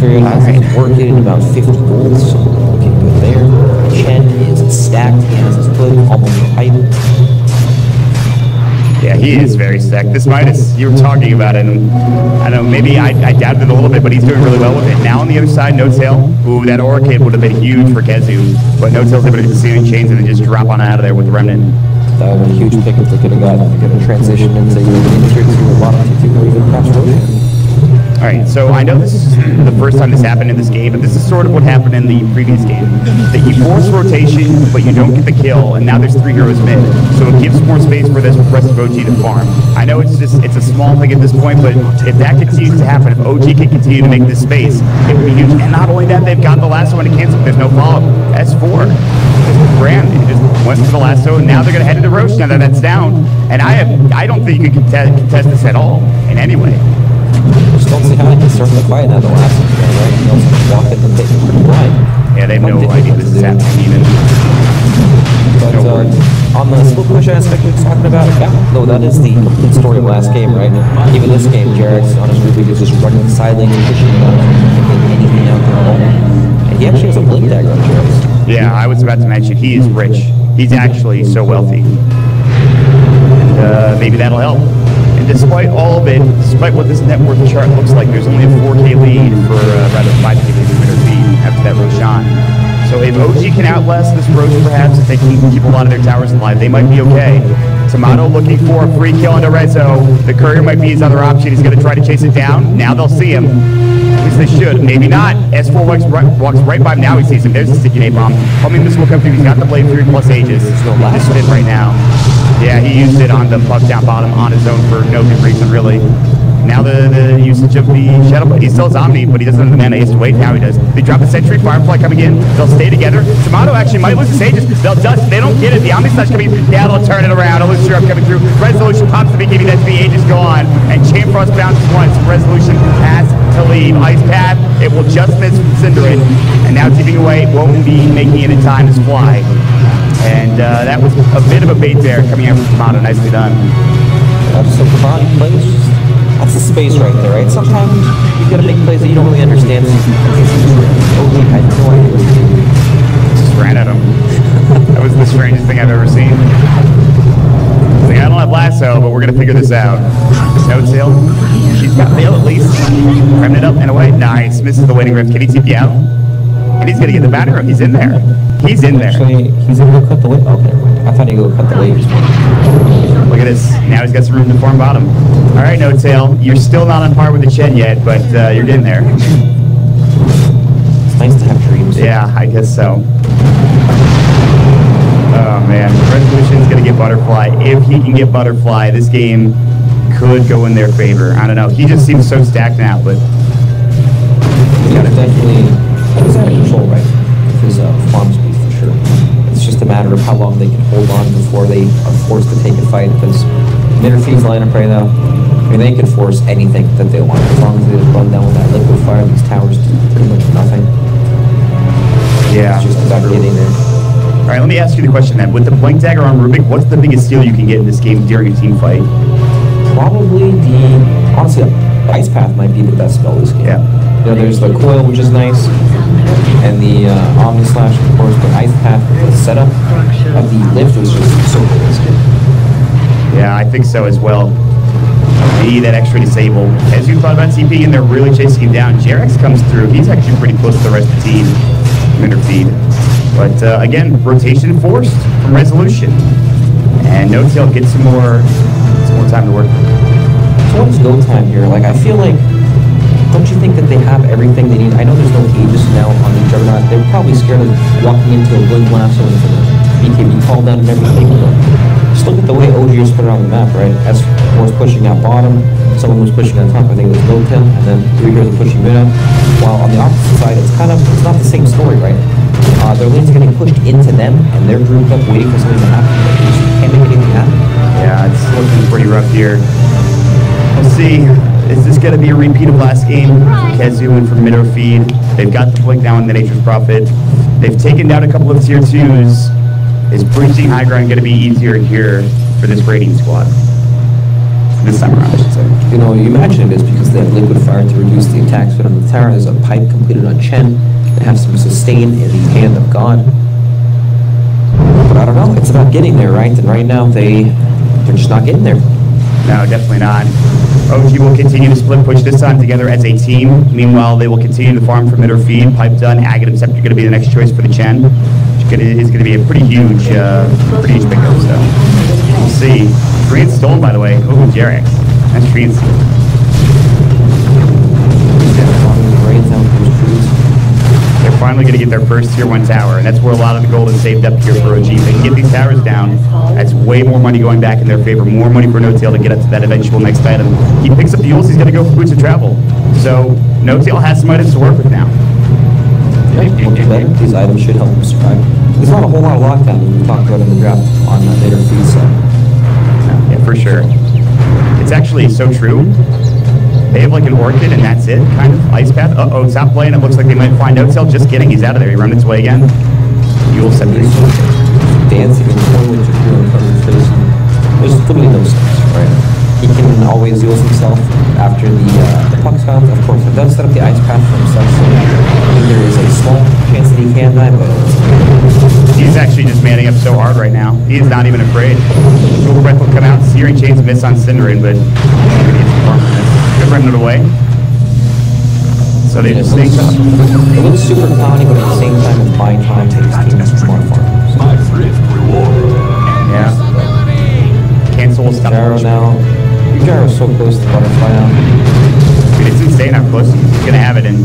Furion has his working about 50 gold, so looking good there. Chen is stacked, he has his hood almost height. Yeah, he is very stacked. This Midas, you were talking about it, and I don't know, maybe I doubted it a little bit, but he's doing really well with it. Now on the other side, No Tail, ooh, that Orchid would have been huge for Kezu, but No Tail's able to see chains and then just drop on out of there with the Remnant. That would have been a huge pick if they could have gotten a transition into either to a bottom T2 or even perhaps rotation. All right, so I know this is the first time this happened in this game, but this is sort of what happened in the previous game. That you force rotation, but you don't get the kill, and now there's 3 heroes mid. So it gives more space for this rest of OG to farm. I know it's a small thing at this point, but if that continues to happen, if OG can continue to make this space, it would be huge. And not only that, they've got the lasso to cancel. There's no follow-up. S4. Grand, it just went to the lasso, and now they're going to head into Roche now that that's down. And I don't think you can contest this at all in any way. Just don't see how they can start the fight now the last one, right? You know, just walk in and take it pretty blind. Yeah, they have no idea this is happening even. But on the slow push aspect we were talking about, yeah, no, that is the complete story of last game, right? Even this game, Jarek's on his Ruby was just running the side lane and pushing it out, getting anything out there at all. And he actually has a Blink Dagger on Jarek's. Yeah, I was about to mention, he is rich. He's actually so wealthy. And maybe that'll help. And despite all of it, despite what this net worth chart looks like, there's only a 4K lead for, rather 5K lead for Winter feed after that Roshan. So if OG can outlast this Roche perhaps, if they can keep a lot of their towers alive, they might be okay. Tomato looking for a free kill into Rezo. The courier might be his other option. He's going to try to chase it down. Now they'll see him. At least they should. Maybe not. S4 walks right by him. Now he sees him. There's the sticky napalm. Homing this will come through. He's got the Blade Fury plus Aegis. Just fit right now. Yeah, he used it on the puck down bottom on his own for no good reason, really. Now the usage of the Shadow Blade. He still has Omni, but he doesn't have the mana. He has to wait. Now he does. They drop a Sentry, Firefly coming in. They'll stay together. Tomato actually might lose his Aegis. They'll dust. They don't get it. The Omni Slash coming in. Yeah, they'll turn it around. Illusion Drop coming through. Resolution pops the BKB. That's the Aegis gone. And Chain Frost bounces once. Resolution has to leave. Ice Path. It will just miss Cinderin. And now tipping away. Won't be making it in time to fly. And that was a bit of a bait there coming out from Tomato. Nicely done. So Kavani plays just, that's the space right there, right? Sometimes you gotta make plays that you don't really understand. OG I had no idea what he did. Just ran at him. That was the strangest thing I've ever seen. Like, I don't have lasso, but we're gonna figure this out. No tail. She's got bail at least. Remnant up and away. Nice. Misses the waiting rift. Can he TP out? And he's gonna get the batter row. He's in there. He's in there. Actually, he's gonna go cut the late. Okay, I thought he'd go cut the laters. Look at this. Now he's got some room to form bottom. All right, No Tail. You're still not on par with the Chen yet, but you're getting there. It's nice to have dreams. Yeah, I guess so. Oh man, Resolution's gonna get Butterfly. If he can get Butterfly, this game could go in their favor. I don't know. He just seems so stacked now, but Yeah, definitely. He's out of control, right? With his farm speed for sure. It's just a matter of how long they can hold on before they are forced to take a fight. Because Midderfeed's lineup right now, I mean, they can force anything that they want as long as they just run down with that liquid fire. These towers do pretty much nothing. yeah. It's just about getting there. All right, let me ask you the question then. With the Blink Dagger on Rubik, what's the biggest steal you can get in this game during a team fight? Probably honestly, Ice Path might be the best spell this game. Yeah. You know, there's the Coil, which is nice, and the Omni Slash, of course, but Ice Path, the setup of the lift was just so cool this game. Yeah, I think so as well. They need that extra disable. As you thought about TP and they're really chasing him down, Jarex comes through. He's actually pretty close to the rest of the team. Midderfeed. But again, rotation forced from Resolution. And No Tail gets some more time to work. So what is go time here? Like, I feel like, don't you think that they have everything they need? I know there's no Aegis now on the Juggernaut. They're probably scared of walking into a Blink Blast or into the BKB call down and everything. But just look at the way OGers put it on the map, right? S was pushing out bottom, someone was pushing on top. I think it was No Tail, and then 3 heroes are pushing mid up. While on the opposite side, it's not the same story, right? Their lanes are getting pushed into them, and they're grouped up waiting for something to happen. But they just can't make anything happen. Yeah, it's looking pretty rough here. We'll see. Is this going to be a repeat of last game for Kezu and for Midderfeed? They've got the Blink now in the Nature's Prophet. They've taken down a couple of tier 2s. Is breaching high ground going to be easier here for this raiding squad? This time around, I should say. You know, you imagine it is because they have liquid fire to reduce the attack speed on the tower. There's a pipe completed on Chen. They have some sustain in the hand of God. But I don't know. It's about getting there, right? And right now, they're just not getting there. No, definitely not. OG will continue to split push this time together as a team. Meanwhile, they will continue to farm for Midderfeed. Pipe done. Agate and Scepter going to be the next choice for the Chen. Which is going to be a pretty huge pickup. So we'll see. Treant stolen, by the way. Oh, Jarex. That's Treant stolen. They're finally going to get their first tier 1 tower, and that's where a lot of the gold is saved up here for OG. If they can get these towers down, that's way more money going back in their favor, more money for No Tail to get up to that eventual next item. He picks up the Yules, he's going to go for Boots of Travel. So No Tail has some items to work with now. Better. These items should help them survive. There's not a whole lot of lockdown we talked about in the draft on later feeds, so. Yeah, for sure. It's actually so true. They have like an Orchid and that's it, kind of. Ice Path. Uh-oh, top lane. It looks like they might find No Tail. Just kidding. He's out of there. He ran its way again. Yules Scepter. Dancing and pulling with your in front of his face. There's literally no sense, right? He can always use himself after the puck sound. Of course, it does set up the Ice Path for himself, so there is a small chance that he can die, but he's actually just manning up so hard right now. He is not even afraid. Silver Breath will come out. Searing Chains miss on Cinderin, but they're running it away. So they just think it looks super clowny, but at the same time, it's buying time to his team is more fun. Yeah. Cancel stop. Jaro now. Jaro's so close to Butterfly now. Dude, it's insane how close he's going to have it in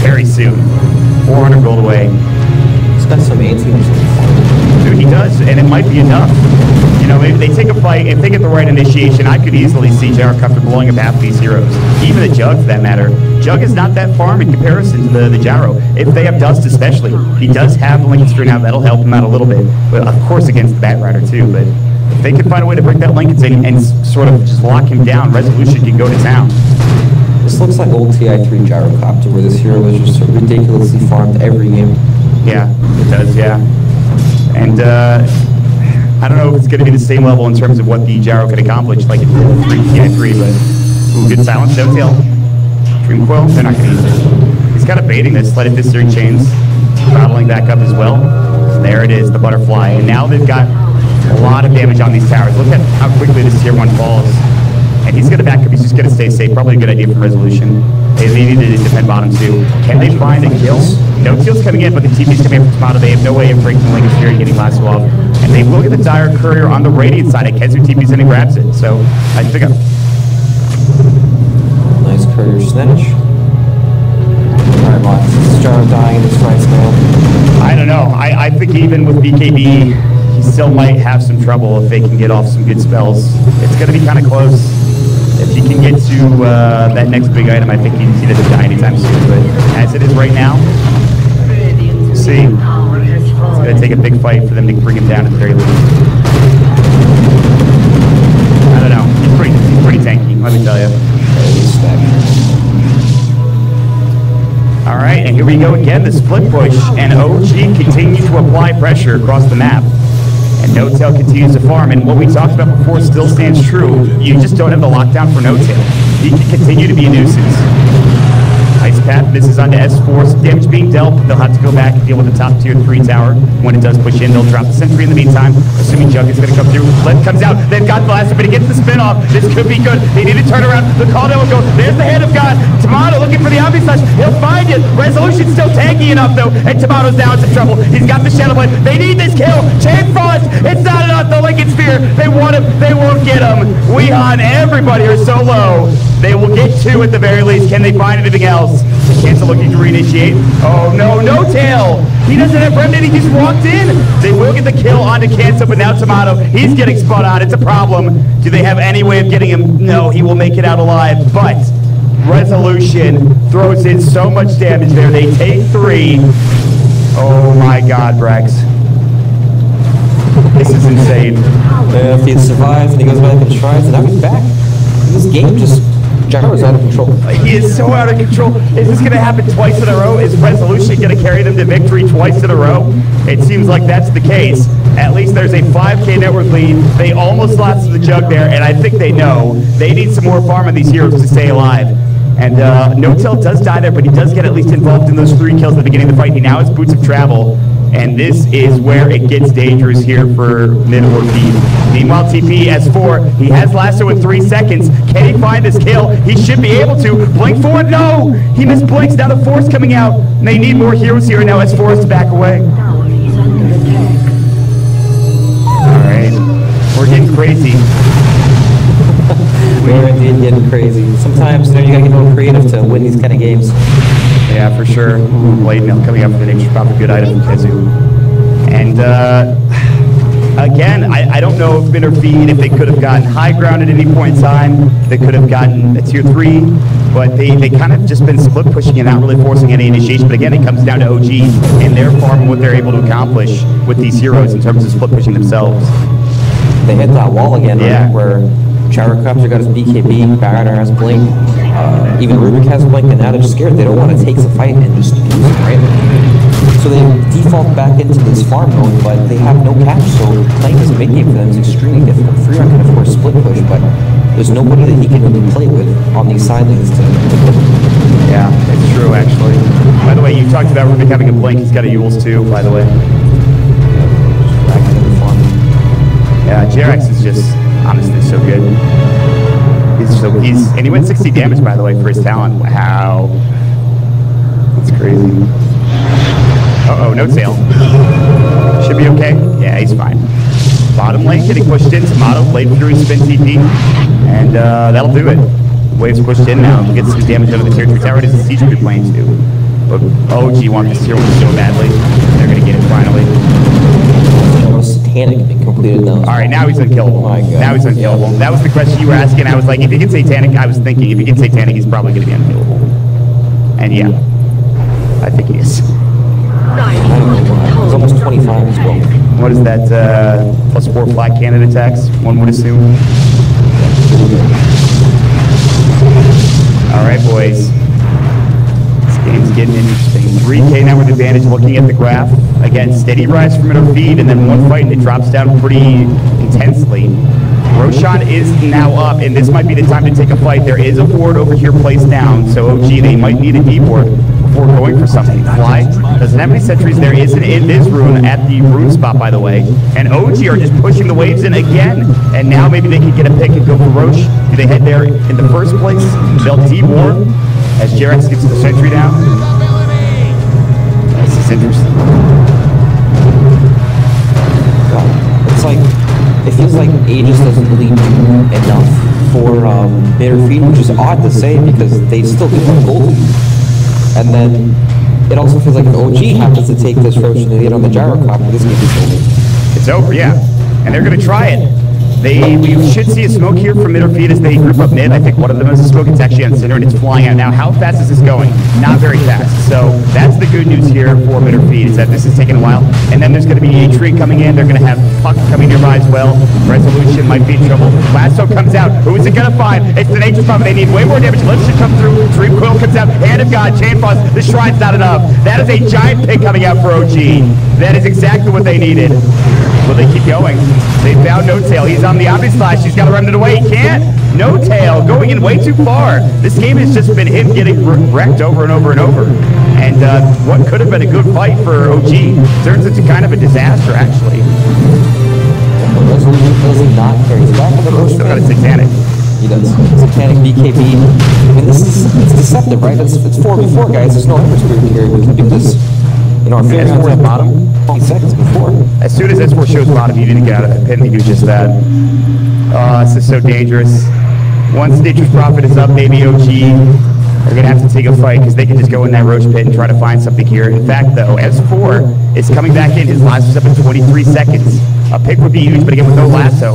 very soon. 400 gold away. He's got some 18 or something. Dude, he does, and it might be enough. You know, if they take a fight, if they get the right initiation, I could easily see Jaro Cufford blowing up half these heroes. Even the Jug, for that matter. Jug is not that farm in comparison to the Jaro. If they have Dust especially, he does have the Lincoln Sphere now. That'll help him out a little bit. But of course against the Bat Rider too. But if they can find a way to break that Lincoln in and sort of just lock him down, Resolution can go to town. This looks like old TI3 Gyrocopter, where this hero was just ridiculously farmed every game. Yeah, it does, yeah. And I don't know if it's going to be the same level in terms of what the Jaro could accomplish, like it did with TI3, but ooh, good silence, No Tail. Dream Quill, they're not going to use it. He's kind of baiting this. Let it Viscera chains, traveling back up as well. There it is, the butterfly. And now they've got a lot of damage on these towers. Look at how quickly this tier 1 falls. And he's going to back up. He's just going to stay safe. Probably a good idea from Resolution. They need to defend bottom too. Can they find a kill? No kills coming in, but the TP's coming in from Tomato. They have no way of breaking the Link of Fury, getting Lasso off. And they will get the Dire Courier on the Radiant side. Kezu TP's in and grabs it. So I think Nice Courier snatch. Alright, Mox. Jar dying in this fight still. I don't know. I think even with BKB, he still might have some trouble if they can get off some good spells. It's going to be kind of close. If he can get to that next big item, I think he doesn't die anytime soon. But as it is right now, we'll see. It's going to take a big fight for them to bring him down at the very least. I don't know. He's pretty tanky, let me tell you. All right, and here we go again, the split push, and OG continue to apply pressure across the map. And No-Tail continues to farm, and what we talked about before still stands true. You just don't have the lockdown for No-Tail. He can continue to be a nuisance. Ice Path misses onto S4, some damage being dealt. They'll have to go back and deal with the top tier 3 tower. When it does push in, they'll drop the sentry in the meantime, assuming Jug is going to come through. Left comes out, they've got the last, but he gets the spin off. This could be good. They need to turn around. The call down will go. There's the hand of God. Tomato looking for the obvious slash. He'll find it. Resolution's still tanky enough though, and Tomato's down to trouble. He's got the Shadow Blade. They need this kill. Chain Frost. It's not enough. The Lincoln Sphere. They want him. They won't get him. Weehan, everybody are so low. They will get 2 at the very least. Can they find anything else? Cancel looking to reinitiate. Oh no, No-Tail! He doesn't have Remnant, he just walked in! They will get the kill onto Cancel, but now Tomato, he's getting spun on. It's a problem. Do they have any way of getting him? No, he will make it out alive, but Resolution throws in so much damage there. They take 3. Oh my god, Brex. This is insane. If he survives and he goes back and tries, and now he's back. This game just... Gyro's out of control. He is so out of control. Is this going to happen twice in a row? Is Resolution going to carry them to victory twice in a row? It seems like that's the case. At least there's a 5K network lead. They almost lost to the Jug there, and I think they know they need some more farm on these heroes to stay alive. And No-Tail does die there, but he does get at least involved in those 3 kills at the beginning of the fight. He now has Boots of Travel. And this is where it gets dangerous here for mid or feed. Meanwhile, TP S4, he has Lasso in 3 seconds. Can he find this kill? He should be able to. Blink forward, no! He missed blinks, now the Force coming out. And they need more heroes here, and now S4 is to back away. Alright, we're getting crazy. We're indeed getting crazy. Sometimes, you know, you gotta get a little creative to win these kind of games. Yeah, for sure. Blade Mail coming up for the next probably good item from Kezu. And again, I don't know if Min or Feed, if they could have gotten high ground at any point in time, they could have gotten a tier 3, but they kind of just been split pushing and not really forcing any initiation. But again, it comes down to OG and their farm and what they're able to accomplish with these heroes in terms of split pushing themselves. They hit that wall again, yeah. Right, where Gyrocopter got his BKB, Baradar has Blink, even Rubik has Blink, and now they're scared. They don't want to take the fight and just use it, right? So they default back into this farm mode, but they have no catch, so playing this mid game for them is extremely difficult. Freon can of course split push, but there's nobody that he can really play with on these side lanes to Yeah, it's true actually. By the way, you talked about Rubik having a Blink, he's got a Yules too, by the way. Yeah, JRX is just honestly so good. And he went 60 damage, by the way, for his talent. Wow. That's crazy. Uh-oh, No-Tail. Should be okay. Yeah, he's fine. Bottom lane getting pushed in. Tomato, Blade Fury, Spin TP. And that'll do it. Waves pushed in now. Get some damage out of the tier 3 tower. It is a siege be playing too. But OG want this tier 1 so badly. They're going to get it finally. Satanic and completed now. Alright, now he's unkillable. Oh my God. Now he's unkillable. That was the question you were asking. I was like, if he gets Satanic, I was thinking, if he gets Satanic, he's probably going to be unkillable. And yeah, I think he is. It's almost 25 as well. What is that, +4 flat cannon attacks, one would assume? Alright, boys. This game's getting interesting. 3K now with advantage looking at the graph. Again, steady rise from middle feed, and then one fight and it drops down pretty intensely. Roshan is now up, and this might be the time to take a fight. There is a ward over here placed down, so OG, they might need a D ward before going something. Why? Doesn't have any sentries. There is an Invis rune at the rune spot, by the way. And OG are just pushing the waves in again. And now maybe they can get a pick and go for Roche. Do they head there in the first place? They'll dewarm as Jerax gets the sentry down. This is interesting. It's like, it feels like Aegis doesn't really do enough for bitter feed, which is odd to say because they still do have gold. And then it also feels like if OG happens to take this Roche and they get on the gyrocopter, this game is over. It's over, yeah. And they're going to try it. We should see a smoke here from mid or feed as they group up mid. I think one of them is a smoke. It's actually on center and it's flying out now. How fast is this going? Not very fast. So that's the good news here for mid or feed is that this is taking a while. And then there's going to be a tree coming in. They're going to have Puck coming nearby as well. Resolution might be in trouble. Lasso comes out. Who is it going to find? It's the Nature's Prophet. They need way more damage. Let's just come through. Dream Coil comes out. Hand of God. Chain Frost. The Shrine's not enough. That is a giant pick coming out for OG. That is exactly what they needed. Will they keep going? They found No Tail. He's on the obvious slash. He's got to run it away. He can't. No Tail going in way too far. This game has just been him getting wrecked over and over and over. And what could have been a good fight for OG turns into kind of a disaster, actually. Resolution does not carry back on the Roche. Still got a Satanic. He does. Satanic BKB. I mean, it's deceptive, right? It's 4v4, guys. There's no Emperor Spirit here because, you know, our favorite rounds at bottom 20 seconds before. As soon as S4 shows bottom, you need to get out of that pit and do just that. This is so dangerous. Once Nature's Prophet is up, maybe OG are going to have to take a fight because they can just go in that Roche pit and try to find something here. In fact, though, S4 is coming back in. His last was up in 23 seconds. A pick would be huge, but again, with no lasso.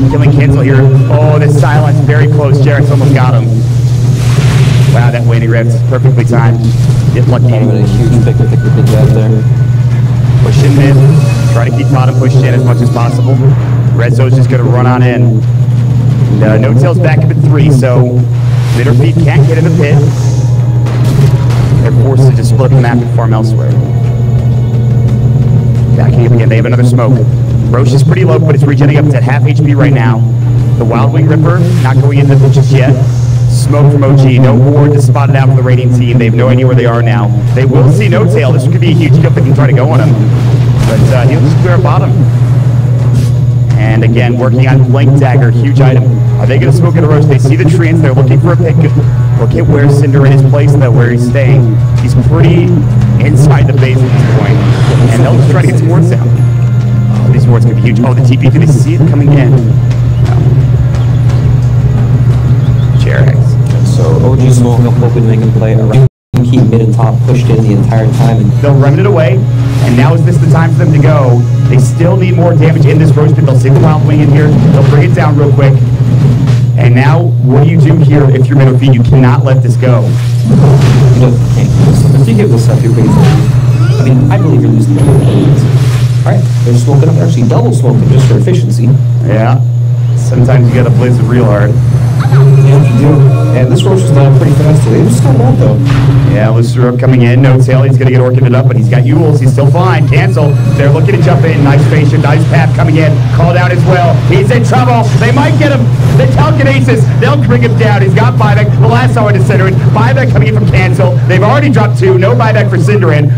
Killing Cancel here. Oh, this silence, very close. Jerax almost got him. Wow, that waning rift, perfectly timed. Get lucky. Kind of a huge pick to pick the big jab there. Push in mid. Try to keep bottom pushed in as much as possible. Red Zone's just going to run on in. And, No Tail's back up at 3, so mid or feet can't get in the pit. They're forced to just split the map and farm elsewhere. Backing up again, they have another smoke. Roche is pretty low, but it's regenerating up. It's at half HP right now. The Wild Wing Ripper not going into the just yet. Smoke from OG. No ward to spot it out from the raiding team. They have no idea where they are now. They will see No Tail. This could be a huge kill if they can try to go on him. But he'll just clear bottom. And again, working on Blink Dagger, huge item. Are they going to smoke at a Roche? They see the treants. They're looking for a pick. Look at where Cinder is placed, though, where he's staying. He's pretty inside the base at this point. And they'll just try to get some wards down. Oh, these wards could be huge. Oh, the TP. Do they see it coming in? No. Jerax. So OG smoke up, hoping to make a play around. Keep mid and top pushed in the entire time. And they'll run it away. And now is this the time for them to go? They still need more damage in this Roche pit. They'll save the Wild Wing in here. They'll bring it down real quick. And now, what do you do here if you're middle feed? You cannot let this go. If you give this up, you're crazy. I mean, I believe you're losing the Alright, they're smoking up, actually double smoking just for efficiency. Yeah. Sometimes you gotta blitz it real hard. Yeah, you do. And this Roche is down pretty fast today. It's still not though. Yeah, Lucifer coming in. No Tail. He's going to get Orchid up, but he's got Yules. He's still fine. Cancel. They're looking to jump in. Nice patient. Nice path coming in. Called out as well. He's in trouble. They might get him. The telekinesis. They'll bring him down. He's got buyback. The last hour to Cinderin. Buyback coming in from Cancel. They've already dropped 2. No buyback for Cinderin.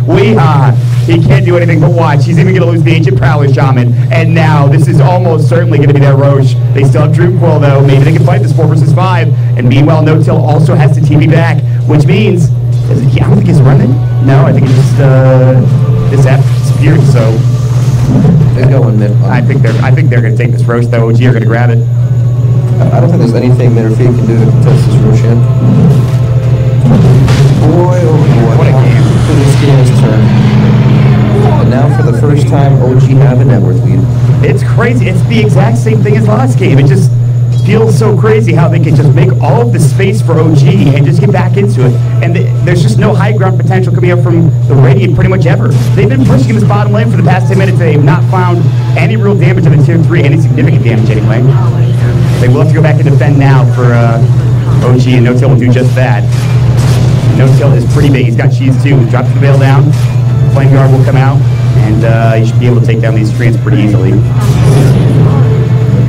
He can't do anything but watch. He's even going to lose the Ancient Prowler Shaman. And now, this is almost certainly going to be their Roche. They still have Dream Coil, though. Maybe they can fight this 4 versus 5. And meanwhile, No Tail also has to TV back, which means, I don't think he's running. No, I think it's just, this app disappeared, so. They're going mid. I think they're going to take this Roche, though. OG are going to grab it. I don't think there's anything mid or feed can do to contest this Roche in. Boy, oh boy. What a game. This game is turned. And now for the first time, OG have a net worth lead. It's crazy. It's the exact same thing as last game. It just feels so crazy how they can just make all of the space for OG and just get back into it. And there's just no high ground potential coming up from the Radiant pretty much ever. They've been pushing in this bottom lane for the past 10 minutes. They have not found any real damage in the tier 3, any significant damage anyway. They will have to go back and defend now for OG, and No Tail will do just that. No Tail is pretty big. He's got cheese too. Drops the veil down. Flame Guard will come out, and you should be able to take down these treants pretty easily.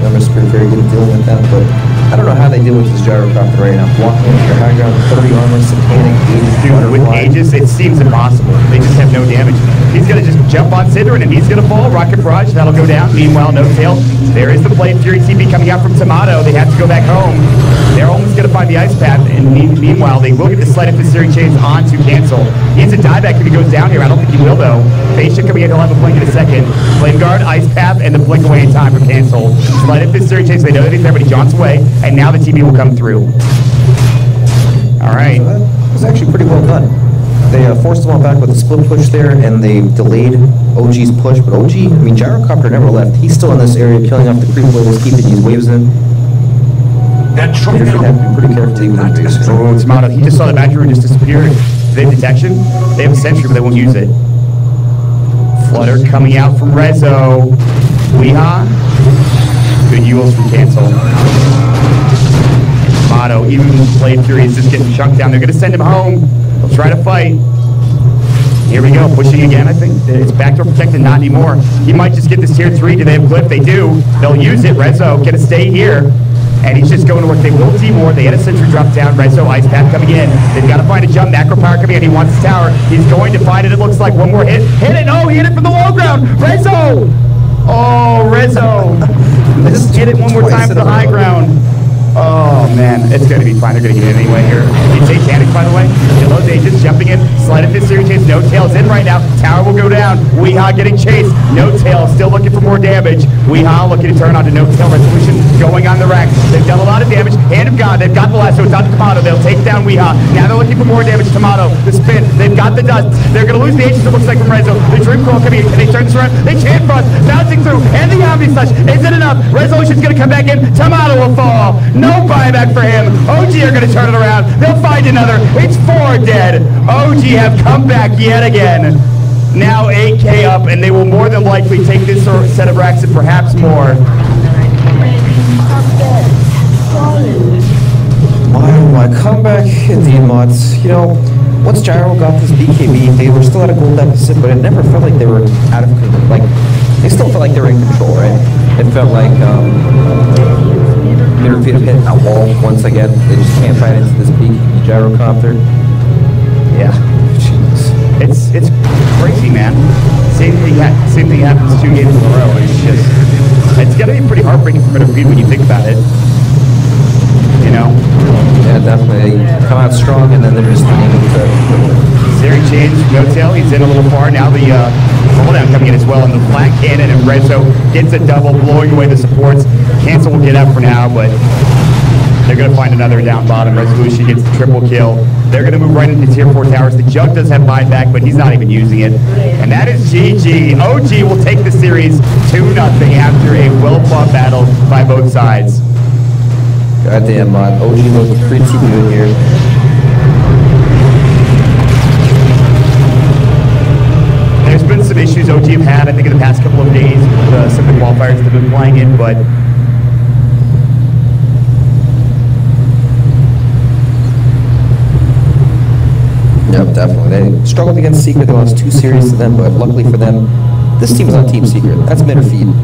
Numbers are very good at dealing with that, but I don't know how they deal with this gyrocopter right now. Walking into your high ground, 30 armor, satanic, Aegis, Dude, with butterfly. Aegis, it seems impossible. They just have no damage. He's going to just jump on Sidran, and he's going to fall. Rocket Barrage, that'll go down. Meanwhile, no tail. There is the Blade Fury TP coming out from Tomato. They have to go back home. They're almost going to find the Ice Path, and meanwhile, they will get the Sleight of Fist Searing Chains on to cancel. He has a dieback if he goes down here. I don't think he will, though. Phase Shift coming in, he'll have a blink in a second. Flame Guard, Ice Path, and the blink away in time for cancel. Sleight of Fist Searing Chains, they know that he's there, but he jaunts away, and now the TP will come through. All right. So that was actually pretty well done. They forced them all back with a split push there, and they delayed OG's push. But OG, I mean, Gyrocopter never left. He's still in this area, killing off the creep waves, keeping these waves in. They should have to be pretty careful with the waves. Oh, Tomato, he just saw the Magic Rune just disappear. They have detection. They have a sentry, but they won't use it. Flutter coming out from Rezo. Weehaw. Good Yules from Cancel. Tomato, even Blade Fury is just getting chunked down. They're going to send him home. They'll try to fight. Here we go, pushing again, I think. It's backdoor protected, not anymore. He might just get this tier 3. Do they have Glyph? They do. They'll use it. Rezo going to stay here. And he's just going to work. They will D-more. They had a sentry drop down. Rezo, Ice Path coming in. They've got to find a jump. Macro Power coming in. He wants his tower. He's going to find it. It looks like one more hit. Hit it. Oh, he hit it from the low ground. Rezo! Oh, Rezo. Just hit it one more time from the high ground. Oh, man. It's going to be fine. They're going to get it anyway here. It's Satanic, by the way. Yellow's Aegis jumping in. Sleight of Fist Searing Chains. No tails in right now. Tower will go down. Weehaw getting chased. No tail. Still looking for more damage. Weehaw looking to turn on to no tail resolution. Going on the rack. They've done a lot of damage. Hand of God. They've got the lasso. It's on Tomato. They'll take down Weehaw. Now they're looking for more damage. Tomato. The spin. They've got the dust. They're going to lose the Aegis, it looks like, from Rezo. The Dream Crawl coming in. Can they turn this around? They can't frost. Bouncing through. And the Omni Slash. Is it enough? Resolution's going to come back in. Tomato will fall. No buyback for him. OG are going to turn it around. They'll find another. It's 4 dead. OG have come back yet again. Now 8K up, and they will more than likely take this set of racks and perhaps more. My comeback indeed, mods. You know, once Gyro got this BKB, they were still at a gold deficit, but it never felt like they were out of control. Like, they still felt like they were in control, right? It felt like Midfield hit a wall once again. They just can't fight into this BKB gyrocopter. Yeah. Jeez. It's crazy, man. Same thing happens 2 games in a row. It's gonna be pretty heartbreaking for Midfield when you think about it. You know? Yeah, definitely. They come out strong, and then they're just unable to. Searing Chains, no tail. He's in a little far. Now the rolldown coming in as well, and the flat cannon, and Rezo gets a double, blowing away the supports. Cancel will get up for now, but they're going to find another down bottom. Resolution gets the triple kill. They're going to move right into tier 4 towers. The Jug does have buyback, but he's not even using it. And that is GG. OG will take the series 2-0 after a well-fought battle by both sides. Goddamn, mod. OG looking pretty good here. There's been some issues OG have had, I think, in the past couple of days with some of the qualifiers that have been playing in, but Yep, definitely. They struggled against Secret. They lost 2 series to them, but luckily for them, this team is on Team Secret. That's Midfield.